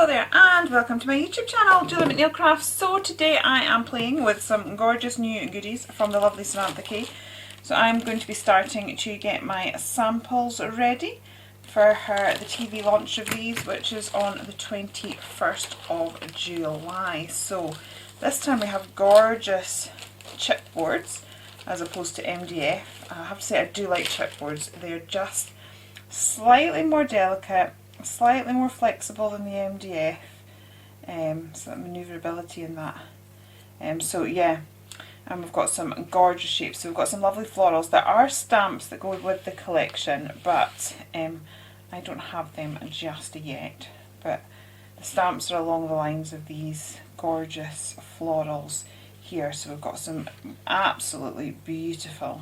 Hello there and welcome to my YouTube channel, Julie McNeil Crafts. So today I am playing with some gorgeous new goodies from the lovely Samantha Kay. So I'm going to be starting to get my samples ready for the TV launch of these, which is on the 21st of July. So this time we have gorgeous chipboards as opposed to MDF. I have to say I do like chipboards. They're just slightly more delicate, slightly more flexible than the MDF, so that manoeuvrability in that. So yeah, and we've got some gorgeous shapes. So we've got some lovely florals. There are stamps that go with the collection, but I don't have them just yet. But the stamps are along the lines of these gorgeous florals here. So we've got some absolutely beautiful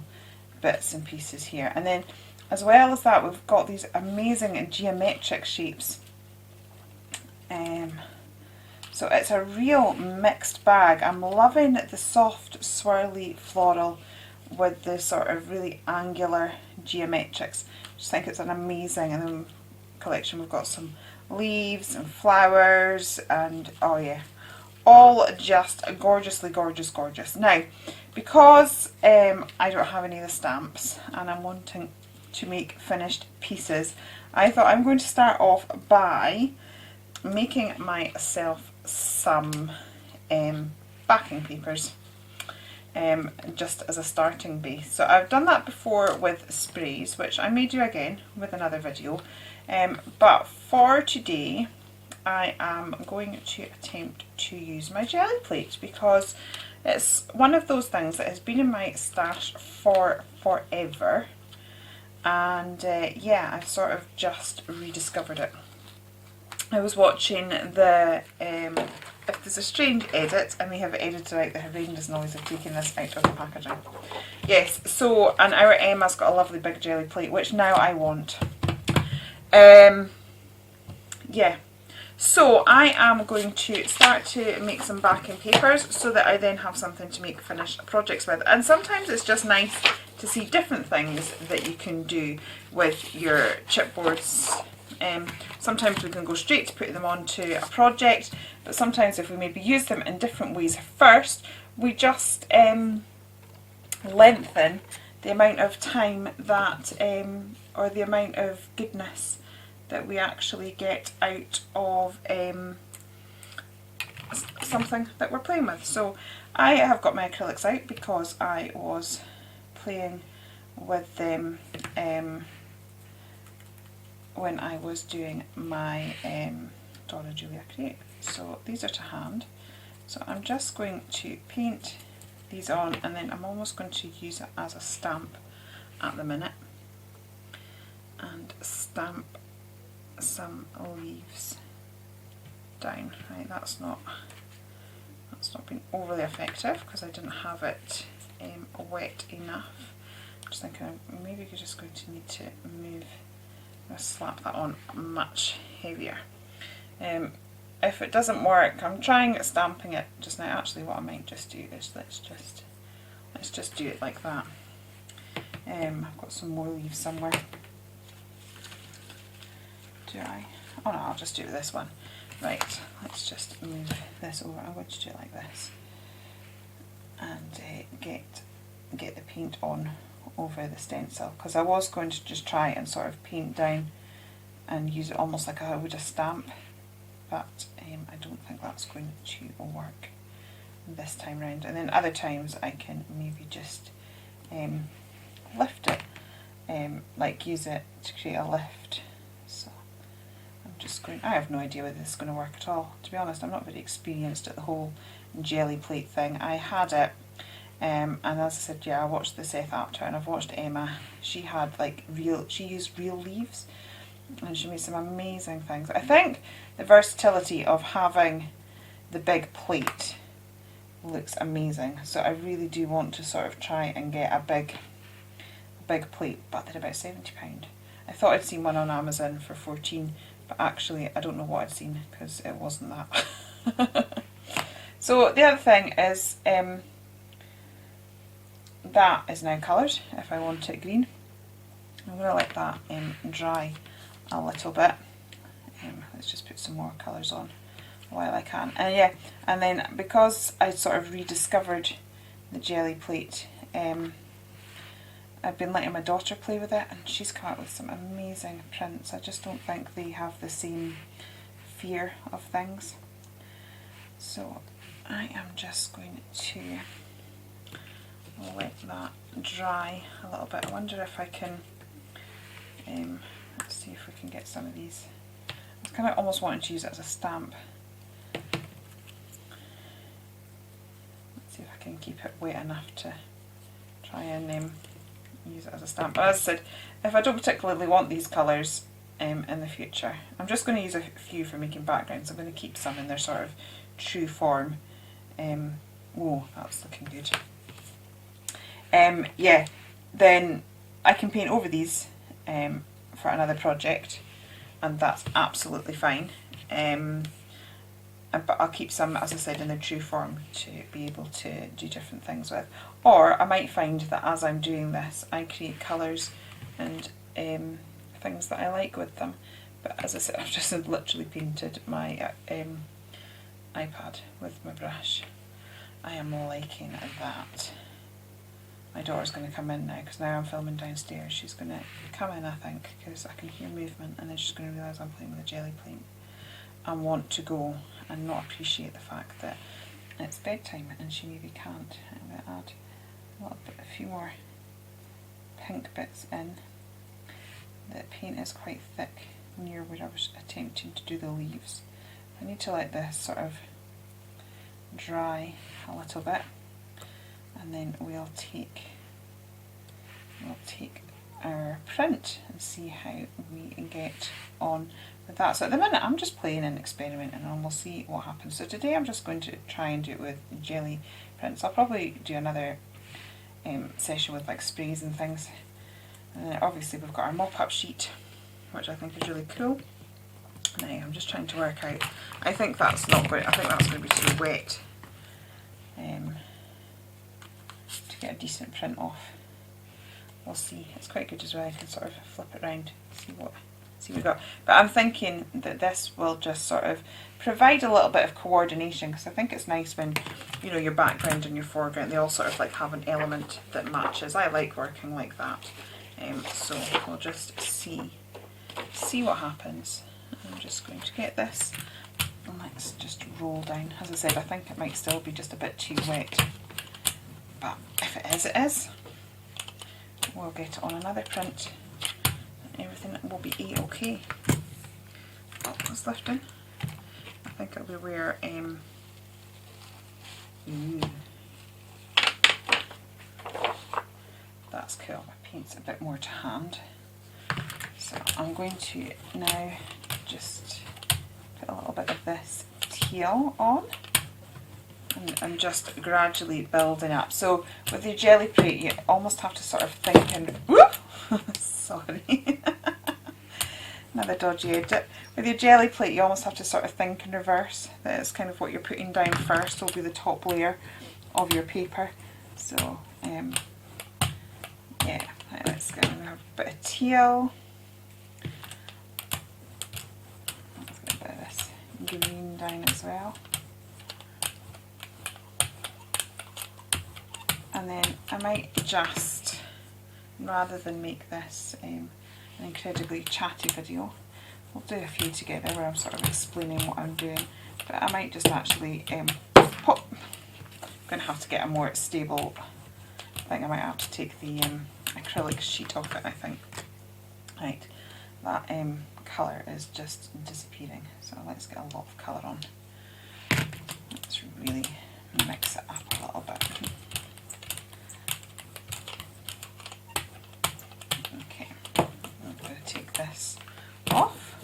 bits and pieces here. And then as well as that, we've got these amazing geometric shapes. So it's a real mixed bag. I'm loving the soft, swirly floral with the sort of really angular geometrics. I just think it's an amazing, and then collection we've got some leaves and flowers and oh yeah, all just gorgeously gorgeous. Now, because I don't have any of the stamps and I'm wanting to make finished pieces, I thought I'm going to start off by making myself some backing papers, just as a starting base. So I've done that before with sprays, which I may do again with another video, but for today I am going to attempt to use my jelly plate because it's one of those things that has been in my stash for forever. And yeah, I've sort of just rediscovered it. I was watching the If There's a Strange edit, and they have edited out the horrendous noise of taking this out of the packaging. Yes, so, and our Emma's got a lovely big jelly plate, which now I want. Yeah, so I am going to start to make some backing papers so that I then have something to make finished projects with. And sometimes it's just nice to see different things that you can do with your chipboards. Sometimes we can go straight to put them onto a project, but sometimes if we maybe use them in different ways first, we just lengthen the amount of time that, or the amount of goodness that we actually get out of something that we're playing with. So I have got my acrylics out because I was playing with them when I was doing my Donna Julia Create. So these are to hand. So I'm just going to paint these on, and then I'm almost going to use it as a stamp at the minute and stamp some leaves down. Right, that's not been overly effective because I didn't have it wet enough. I'm just thinking maybe you're just going to need to move, slap that on much heavier. If it doesn't work, I'm trying stamping it just now. Actually, what I might just do is let's just do it like that. I've got some more leaves somewhere. Do I? Oh no, I'll just do this one. Right, let's just move this over. I'm going to do it like this and get the paint on over the stencil, because I was going to just try and sort of paint down and use it almost like I would a stamp, but I don't think that's going to work this time round. And then other times I can maybe just lift it, like use it to create a lift. So I'm just going, I have no idea whether this is going to work at all. To be honest, I'm not very experienced at the whole jelly plate thing. I had it, and as I said, yeah, I watched the Seth after, and I've watched Emma. She had like she used real leaves, and she made some amazing things. I think the versatility of having the big plate looks amazing. So I really do want to sort of try and get a big plate, but they're about £70. I thought I'd seen one on Amazon for 14, but actually I don't know what I'd seen because it wasn't that. So the other thing is that is now coloured. If I want it green, I'm going to let that dry a little bit. let's just put some more colours on while I can. And yeah, and then because I sort of rediscovered the Gelli plate, I've been letting my daughter play with it and she's come up with some amazing prints. I just don't think they have the same fear of things. So I am just going to let that dry a little bit. I wonder if I can, let's see if we can get some of these. I was kind of almost wanting to use it as a stamp. Let's see if I can keep it wet enough to try and use it as a stamp. But as I said, if I don't particularly want these colours in the future, I'm just going to use a few for making backgrounds. I'm going to keep some in their sort of true form. Oh, that's looking good. Yeah, then I can paint over these for another project, and that's absolutely fine. But I'll keep some, as I said, in their true form to be able to do different things with. Or I might find that as I'm doing this, I create colours and things that I like with them. But as I said, I've just literally painted my iPad with my brush. I am liking that. My daughter's going to come in now, because now I'm filming downstairs. She's going to come in, I think, because I can hear movement, and then she's going to realise I'm playing with a Gelli plate and want to go and not appreciate the fact that it's bedtime and she maybe can't. I'm going to add a few more pink bits in. The paint is quite thick near where I was attempting to do the leaves. I need to let this sort of dry a little bit, and then we'll take our print and see how we get on with that. So at the minute I'm just playing and experimenting, and we'll see what happens. So today I'm just going to try and do it with Gelli prints. I'll probably do another session with like sprays and things. And then obviously we've got our mop-up sheet, which I think is really cool. Now I'm just trying to work out. I think that's not going. I think that's going to be too wet to get a decent print off. We'll see. It's quite good as well. I can sort of flip it around, see what we got. But I'm thinking that this will just sort of provide a little bit of coordination, because I think it's nice when, you know, your background and your foreground, they all sort of like have an element that matches. I like working like that. So we'll just see what happens. I'm just going to get this, and let's just roll down. As I said, I think it might still be just a bit too wet, but if it is, it is. We'll get it on another print and everything will be a-okay. Oh, it's lifting. I think it'll be where that's cool. My paint's a bit more to hand. So I'm going to now just put a little bit of this teal on, and I'm just gradually building up. So with your Gelli plate, you almost have to sort of think and whoop, sorry, another dodgy edit. With your Gelli plate, you almost have to sort of think in reverse. That it's kind of what you're putting down first will be the top layer of your paper. So yeah, let's get a bit of teal. Let's get a bit of this green down as well. And then I might just, rather than make this an incredibly chatty video, we'll do a few together where I'm sort of explaining what I'm doing. But I might just actually pop. I'm going to have to get a more stable thing. I might have to take the acrylic sheet off it, I think. Right, that colour is just disappearing, so let's get a lot of colour on. Let's really mix it up a little bit. Okay, I'm going to take this off.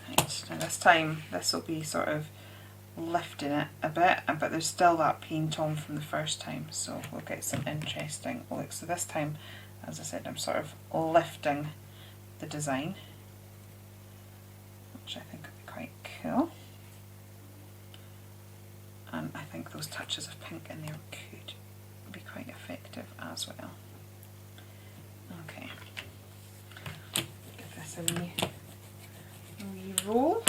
Right, now this time this will be sort of lifting it a bit, but there's still that paint on from the first time, so we'll get some interesting looks. So this time, as I said, I'm sort of lifting the design, which I think will be quite cool. And I think those touches of pink in there could be quite effective as well. Okay, give this a wee roll,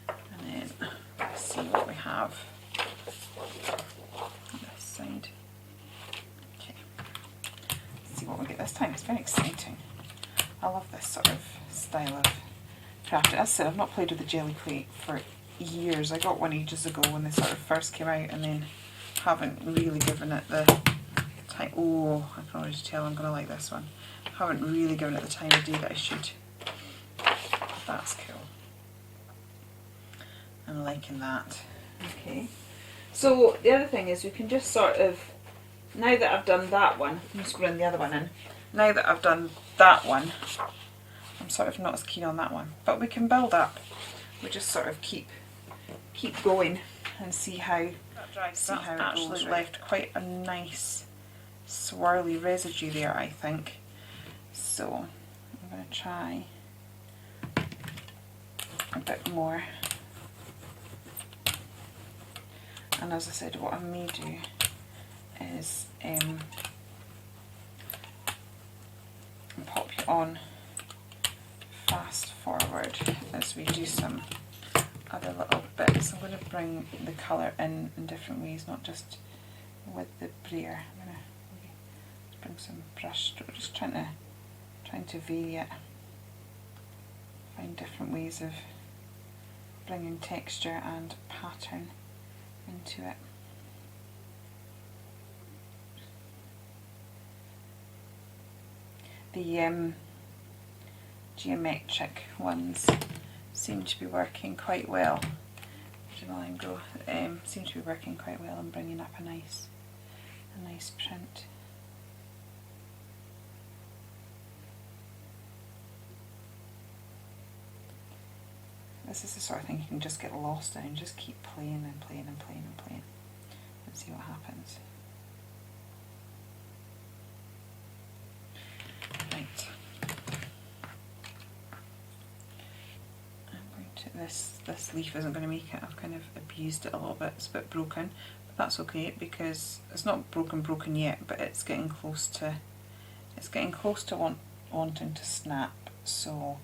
and then let's see what we have on this side. Okay, let's see what we get this time. It's very exciting. I love this sort of style of craft. As I said, I've not played with the Gelli clay for years. I got one ages ago when they sort of first came out, and then haven't really given it the time. Oh, I can already tell I'm going to like this one. Haven't really given it the time of day that I should. That's cool. I'm liking that. Okay. So the other thing is we can just sort of, now that I've done that one, I'm just bring the other one in. Now that I've done that one, I'm sort of not as keen on that one. But we can build up. We just sort of keep going and see how it actually left quite a nice swirly residue there, I think. So I'm going to try a bit more. And as I said, what I may do is pop you on fast forward as we do some other little bits. I'm going to bring the colour in different ways, not just with the brayer. I'm going to bring some brush stroke, just trying to vary it, find different ways of bringing texture and pattern into it. The geometric ones seem to be working quite well. Seem to be working quite well and bringing up a nice print. This is the sort of thing you can just get lost in and just keep playing and playing and playing and playing and see what happens. Right. I'm going to, this leaf isn't going to make it. I've kind of abused it a little bit. It's a bit broken, but that's okay because it's not broken yet, but it's getting close to wanting to snap. So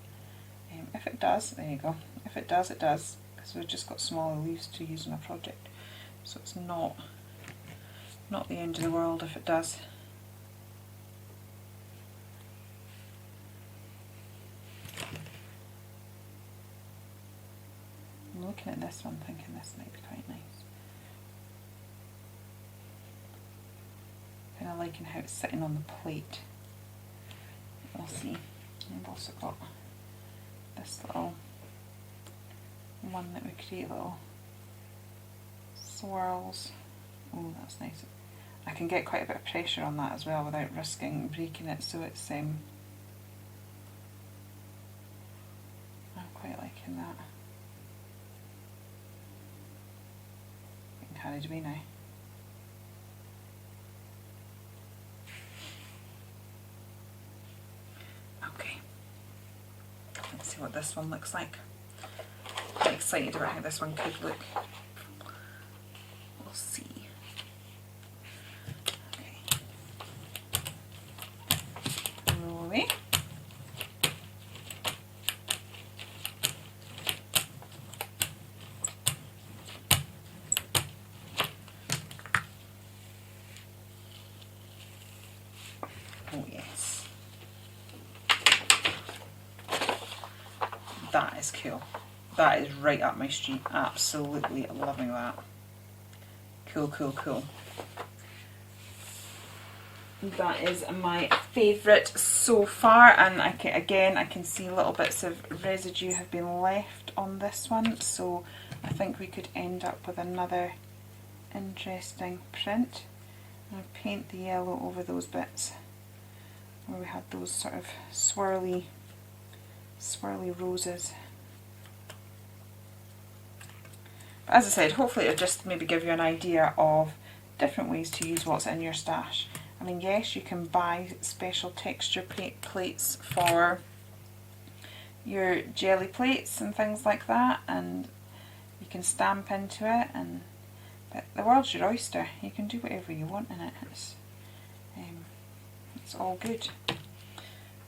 if it does, there you go. If it does, it does, because we've just got smaller leaves to use in a project. So it's not the end of the world if it does. I'm looking at this one thinking this might be quite nice. Kind of liking how it's sitting on the plate. We'll see. And I've also got this little one that we create little swirls. Oh, that's nice. I can get quite a bit of pressure on that as well without risking breaking it, so it's I'm quite liking that. Getting carried away now. Okay. Let's see what this one looks like. I'm excited about how this one could look. We'll see. Okay. Roll away. Oh yes. That is cool. That is right up my street. Absolutely loving that. Cool, cool, cool. That is my favourite so far, and I can see little bits of residue have been left on this one, so I think we could end up with another interesting print. I'll paint the yellow over those bits where we had those sort of swirly roses. But as I said, hopefully it'll just maybe give you an idea of different ways to use what's in your stash. I mean, yes, you can buy special texture plates for your Gelli plates and things like that, and you can stamp into it, but the world's your oyster. You can do whatever you want in it. It's all good.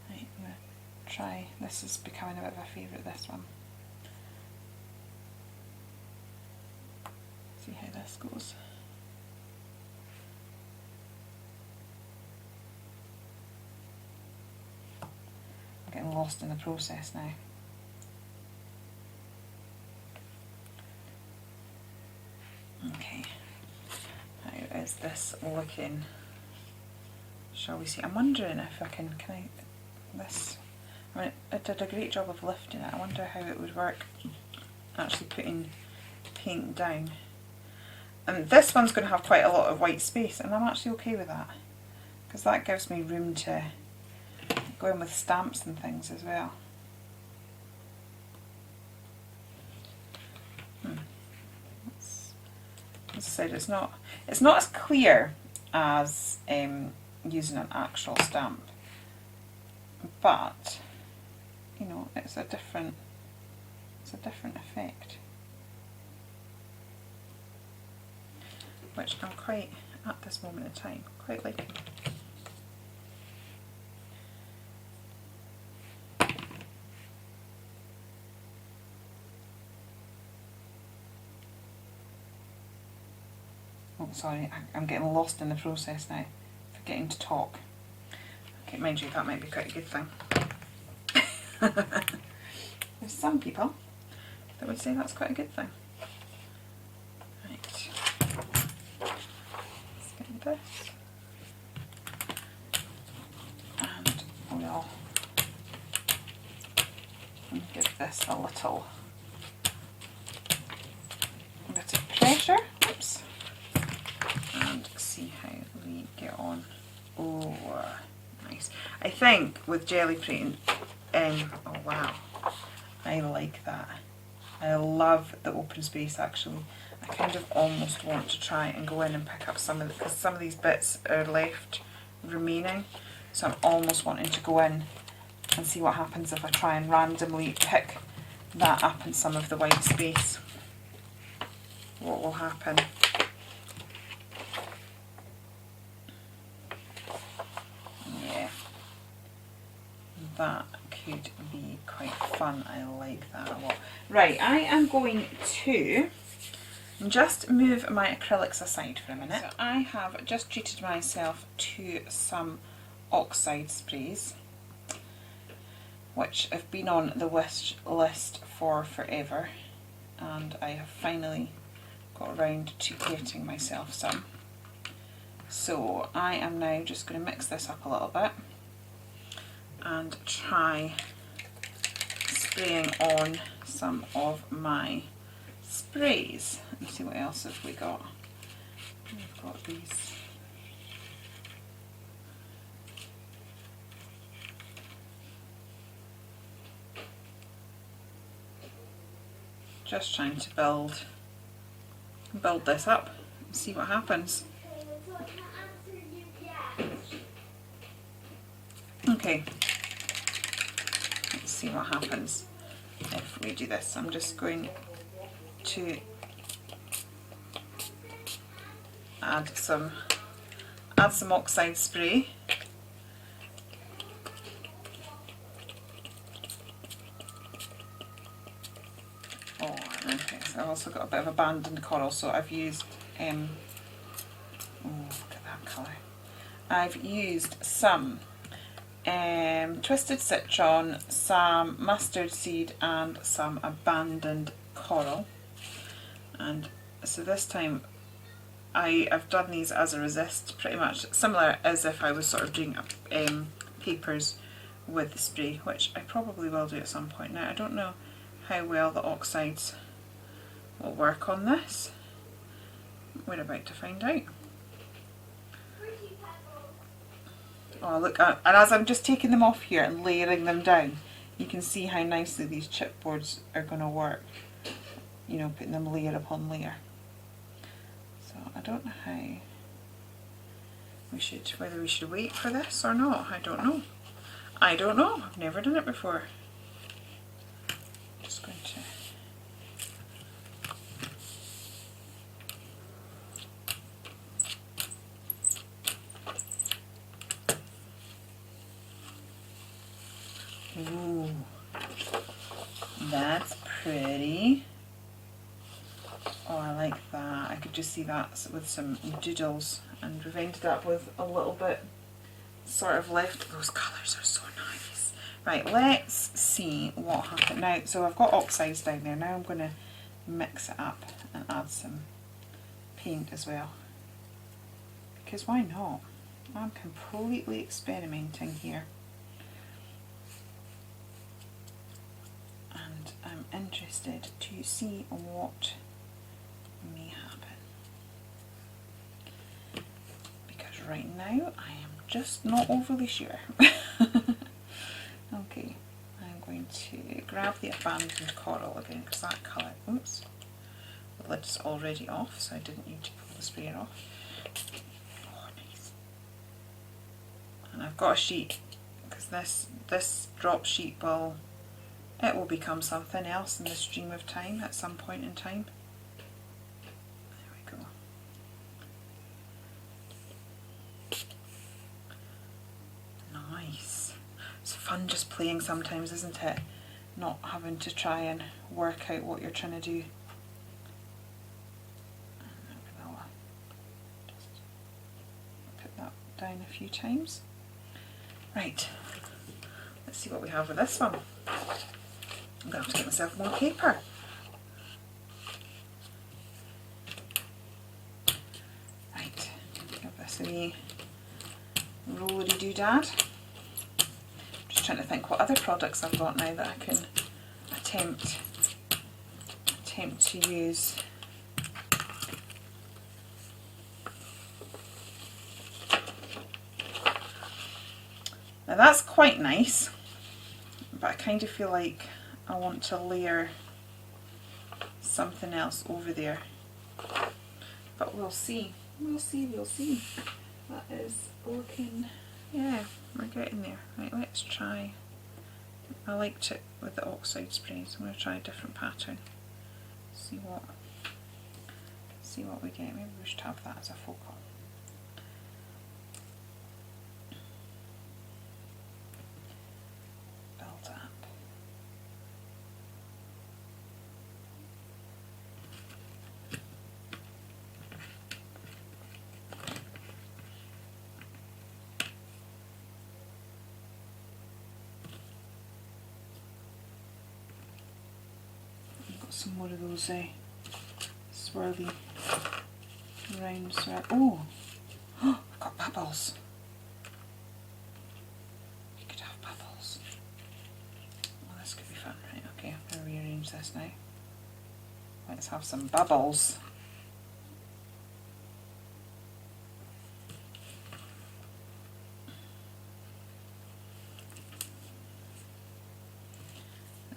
Right, I'm going to try, this is becoming a bit of a favourite, this one. See how this goes. I'm getting lost in the process now. Okay, how is this looking? Shall we see? I'm wondering if I can I mean, it did a great job of lifting it. I wonder how it would work actually putting paint down. And this one's going to have quite a lot of white space, and I'm actually okay with that, because that gives me room to go in with stamps and things as well. As I said, it's not as clear as using an actual stamp, but you know, it's a different effect, which I'm quite, at this moment in time, quite liking. Oh, sorry, I'm getting lost in the process now, forgetting to talk. Okay, mind you, that might be quite a good thing. There's some people that would say that's quite a good thing. Right, let's get this, and we'll give this a little bit of pressure. Oops. And see how we get on. Oh, nice. I think with jelly paint, oh wow, I like that. I love the open space actually. I kind of almost want to try and go in and pick up some of it, because some of these bits are left remaining. So I'm almost wanting to go in and see what happens if I try and randomly pick that up in some of the white space. What will happen? That could be quite fun. I like that a lot. Right, I am going to just move my acrylics aside for a minute. So I have just treated myself to some oxide sprays, which have been on the wish list for forever, and I have finally got around to getting myself some. So I am now just going to mix this up a little bit and try spraying on some of my sprays. Let's see what else have we got. We've got these. Just trying to build this up and see what happens. Okay, let's see what happens if we do this. I'm just going to add some oxide spray. Oh, okay, so I've also got a bit of abandoned coral, so I've used, oh, look at that colour. I've used some twisted citron, some mustard seed and some abandoned coral, and so this time I've done these as a resist, pretty much similar as if I was sort of doing papers with the spray, which I probably will do at some point. Now I don't know how well the oxides will work on this. We're about to find out. Oh look, and as I'm just taking them off here and layering them down, you can see how nicely these chipboards are going to work, you know, putting them layer upon layer. So I don't know how whether we should wait for this or not. I don't know. I've never done it before. Just going to ooh, that's pretty. Oh, I like that. I could just see that with some doodles, and we've ended up with a little bit sort of left. Those colours are so nice. Right, let's see what happened now. So I've got oxides down there. Now I'm going to mix it up and add some paint as well. Because why not? I'm completely experimenting here. And I'm interested to see what may happen. Because right now I am just not overly sure. Okay, I'm going to grab the abandoned coral again because that colour, oops, the lid's already off, so I didn't need to pull the sprayer off. Oh, nice. And I've got a sheet because this drop sheet will become something else in the stream of time at some point in time. There we go. Nice. It's fun just playing sometimes, isn't it? Not having to try and work out what you're trying to do. And I'll just put that down a few times. Right, let's see what we have with this one. I'm going to have to get myself more paper. Right, give this a wee rollery doodad. Just trying to think what other products I've got now that I can attempt to use. Now that's quite nice, but I kind of feel like I want to layer something else over there. But we'll see. We'll see. That is looking, yeah, we're getting there. Right, let's try. I liked it with the oxide sprays. I'm going to try a different pattern. See what we get. Maybe we should have that as a focal. Build up. I've got some more of those swirly round swirl. Oh, I've got bubbles. You could have bubbles. Well, this could be fun. Right, okay, I'm going to rearrange this now. Let's have some bubbles.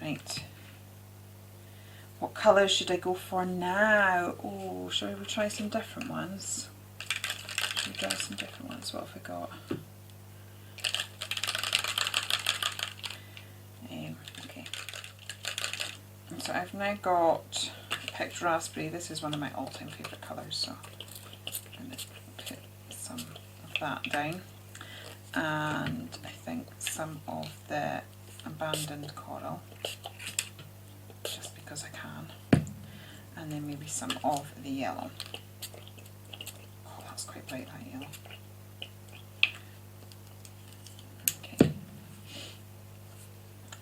Right. What colours should I go for now? Oh, shall we try some different ones? Should we try some different ones? What have we got? Okay. So I've now got picked raspberry. This is one of my all-time favourite colours, so I'm going to put some of that down. And I think some of the abandoned coral, just because I can, and then maybe some of the yellow. Oh, that's quite bright, that yellow. Okay,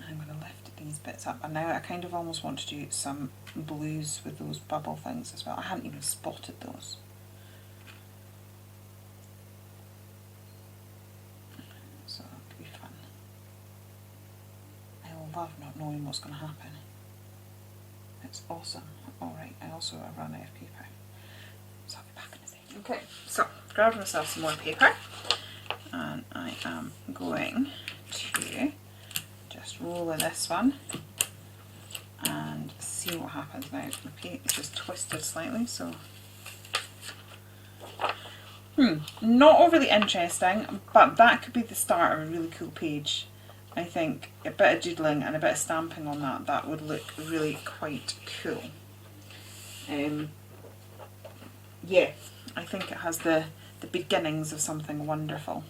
I'm going to lift these bits up, and now I kind of almost want to do some blues with those bubble things as well. I hadn't even spotted those. So that could be fun. I love not knowing what's going to happen. It's awesome. Alright, I also have run out of paper, so I'll be back in a second. Okay, so grab myself some more paper, and I am going to just roll in this one and see what happens now. My paint is just twisted slightly, so not overly interesting, but that could be the start of a really cool page. I think a bit of doodling and a bit of stamping on that would look really quite cool. Yeah, I think it has the beginnings of something wonderful.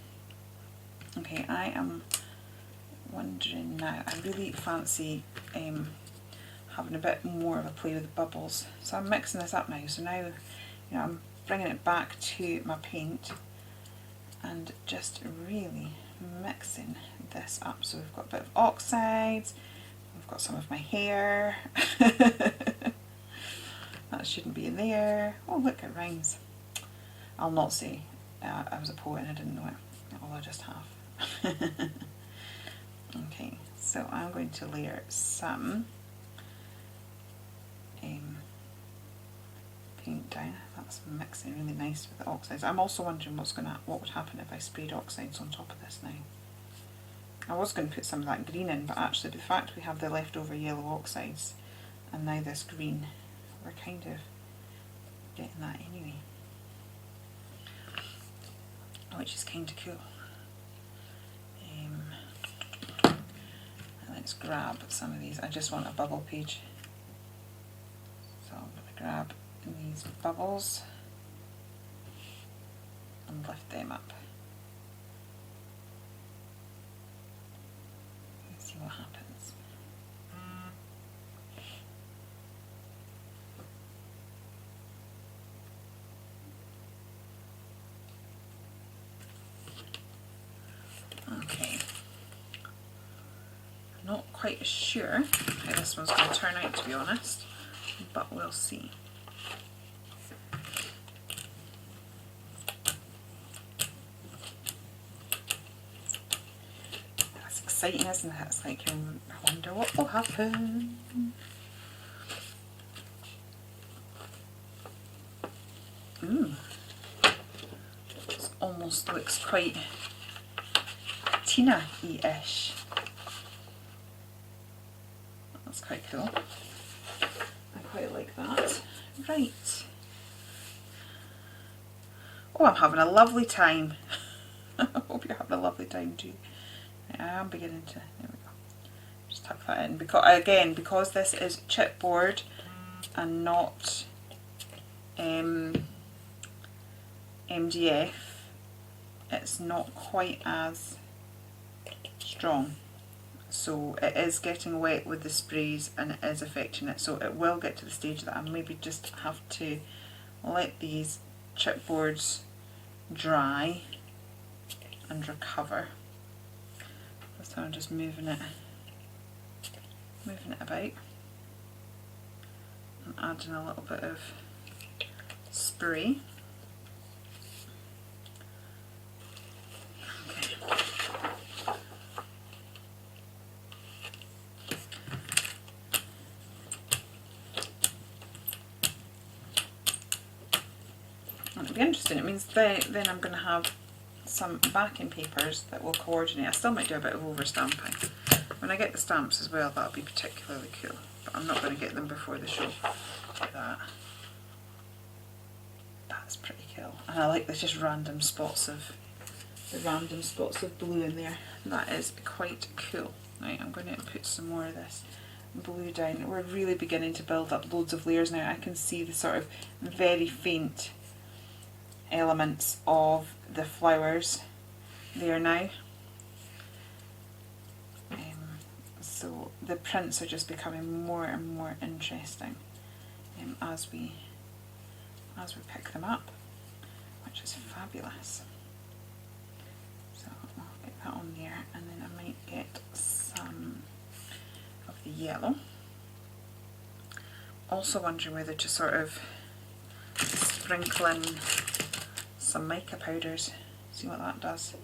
Okay, I am wondering now, I really fancy having a bit more of a play with the bubbles. So I'm mixing this up now, so now I'm bringing it back to my paint and just really mixing this up. So we've got a bit of oxides, we've got some of my hair, that shouldn't be in there. Oh look, it rhymes. I'll not say I was a poet and I didn't know it, although I just have. Okay, so I'm going to layer some paint down. That's mixing really nice with the oxides. I'm also wondering what would happen if I sprayed oxides on top of this now. I was going to put some of that green in, but actually the fact we have the leftover yellow oxides and now this green, we're kind of getting that anyway, which is kind of cool. Let's grab some of these. I just want a bubble page, so I'm going to grab these bubbles and lift them up and see what happens. Okay, I'm not quite sure how this one's going to turn out, to be honest, but we'll see. Exciting, isn't it? It's like, I wonder what will happen. This almost looks quite Tina-y-ish. That's quite cool. I quite like that. Right. Oh, I'm having a lovely time. I hope you're having a lovely time too. I am beginning to, there we go, just tuck that in, because this is chipboard and not MDF, it's not quite as strong, so it is getting wet with the sprays and it is affecting it, so it will get to the stage that I maybe just have to let these chipboards dry and recover. So I'm just moving it about and adding a little bit of spray. Okay. And it'll be interesting. It means then I'm going to have some backing papers that will coordinate. I still might do a bit of overstamping. When I get the stamps as well, that'll be particularly cool, but I'm not going to get them before the show. Like that. That's pretty cool. And I like there's just random spots of blue in there. That is quite cool. Right, I'm going to put some more of this blue down. We're really beginning to build up loads of layers now. I can see the sort of very faint elements of the flowers there now. So the prints are just becoming more and more interesting as we pick them up, which is fabulous. So I'll get that on there, and then I might get some of the yellow. Also wondering whether to sort of sprinkle in some mica powders, see what that does.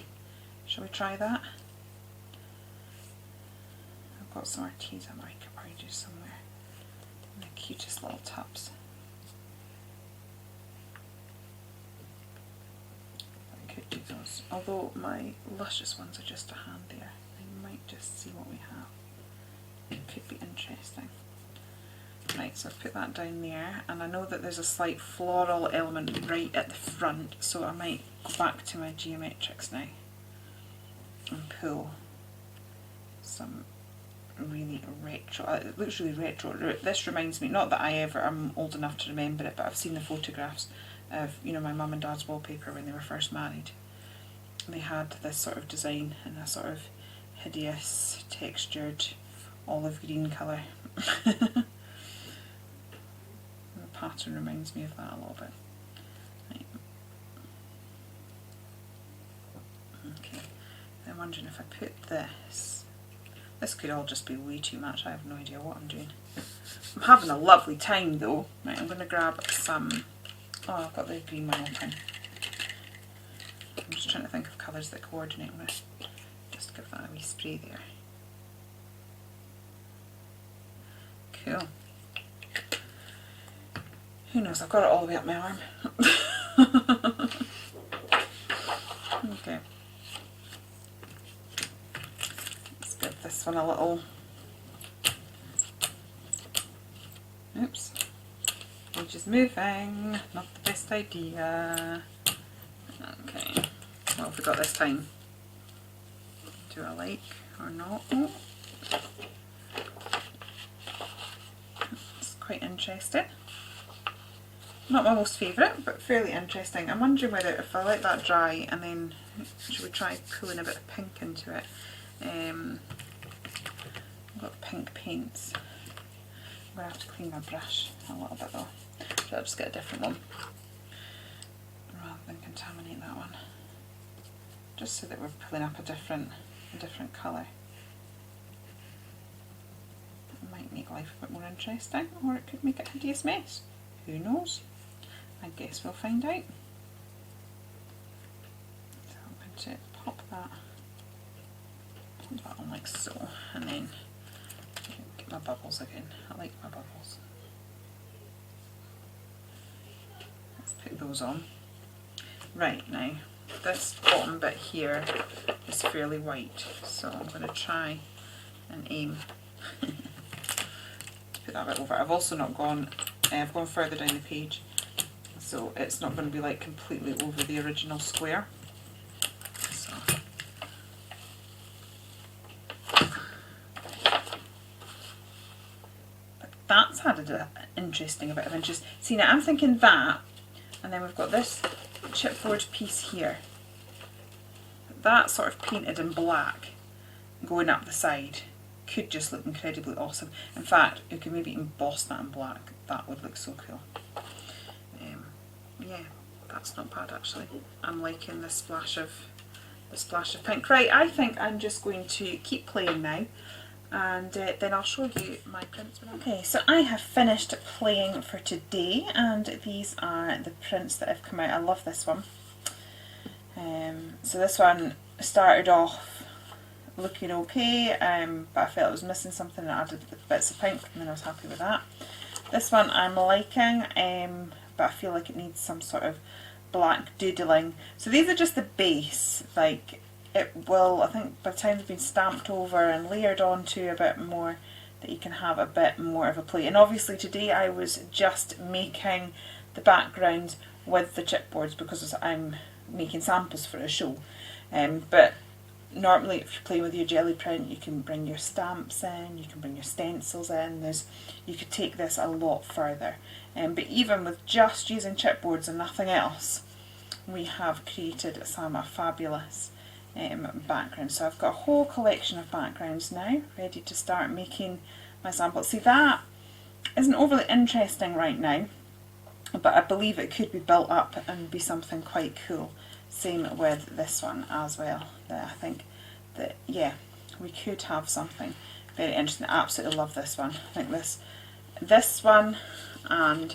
Shall we try that? I've got some Arteza mica powders somewhere in the cutest little tubs. I could do those, although my luscious ones are just a hand there. I might just see what we have. It could be interesting. Right, so I've put that down there, and I know that there's a slight floral element right at the front, so I might go back to my geometrics now and pull some really retro. It looks really retro. This reminds me, not that I ever am old enough to remember it, but I've seen the photographs of, you know, my mum and dad's wallpaper when they were first married. They had this sort of design in a sort of hideous textured olive green colour. pattern reminds me of that a little bit. Right. Okay, I'm wondering if I put this could all just be way too much. I have no idea what I'm doing. I'm having a lovely time though. Right, I'm going to grab some, oh, I've got the green one open. I'm just trying to think of colours that coordinate with. Just give that a wee spray there. Cool. Who knows, I've got it all the way up my arm. Okay. Let's give this one a little, oops, page is moving, not the best idea. Okay, what have we got this time? Do I like or not? Oh. It's quite interesting. Not my most favourite, but fairly interesting. I'm wondering whether if I let that dry and then should we try pulling a bit of pink into it. I've got pink paints. I'm going to have to clean my brush a little bit though, so I'll just get a different one rather than contaminate that one. Just so that we're pulling up a different colour. It might make life a bit more interesting, or it could make it a hideous mess. Who knows? I guess we'll find out. So I'm going to pop that on like so, and then get my bubbles again. I like my bubbles. Let's put those on. Right, now this bottom bit here is fairly white, so I'm going to try and aim to put that bit over. I've also not gone, I've gone further down the page, so it's not going to be like completely over the original square. So. But that's added an interesting bit of interest. See, now I'm thinking that, and then we've got this chipboard piece here. That sort of painted in black going up the side could just look incredibly awesome. In fact, you could maybe emboss that in black. That would look so cool. Yeah, that's not bad actually. I'm liking the splash of pink. Right, I think I'm just going to keep playing now, and then I'll show you my prints. Okay, so I have finished playing for today, and these are the prints that have come out. I love this one. So this one started off looking okay, but I felt it was missing something and I added bits of pink, and then I was happy with that. This one I'm liking, but I feel like it needs some sort of black doodling. So these are just the base, like it will, I think by the time they've been stamped over and layered onto a bit more, that you can have a bit more of a play. And obviously today I was just making the background with the chipboards because I'm making samples for a show. But normally if you're playing with your Gelli print, you can bring your stamps in, you can bring your stencils in, you could take this a lot further. But even with just using chipboards and nothing else, we have created some fabulous backgrounds. So I've got a whole collection of backgrounds now, ready to start making my samples. See, that isn't overly interesting right now, but I believe it could be built up and be something quite cool. Same with this one as well. I think that, yeah, we could have something very interesting. I absolutely love this one. I think this one and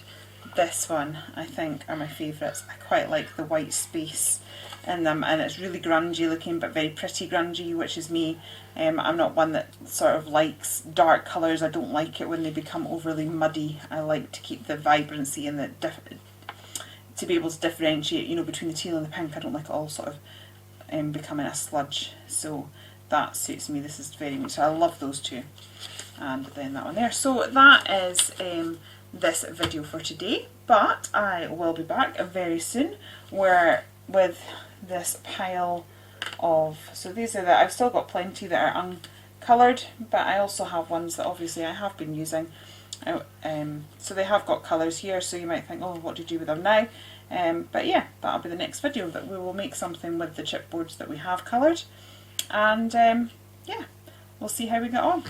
this one, I think, are my favourites. I quite like the white space in them, and it's really grungy looking, but very pretty grungy, which is me. I'm not one that sort of likes dark colours. I don't like it when they become overly muddy. I like to keep the vibrancy and to be able to differentiate, you know, between the teal and the pink. I don't like it all sort of becoming a sludge, so that suits me. This is very much, so I love those two, and then that one there. So that is this video for today, but I will be back very soon with this pile of, so these are I've still got plenty that are uncoloured, but I also have ones that obviously I have been using. So they have got colours here, so you might think, oh, what do you do with them now? But yeah, that'll be the next video, that we will make something with the chipboards that we have coloured, and yeah, we'll see how we get on.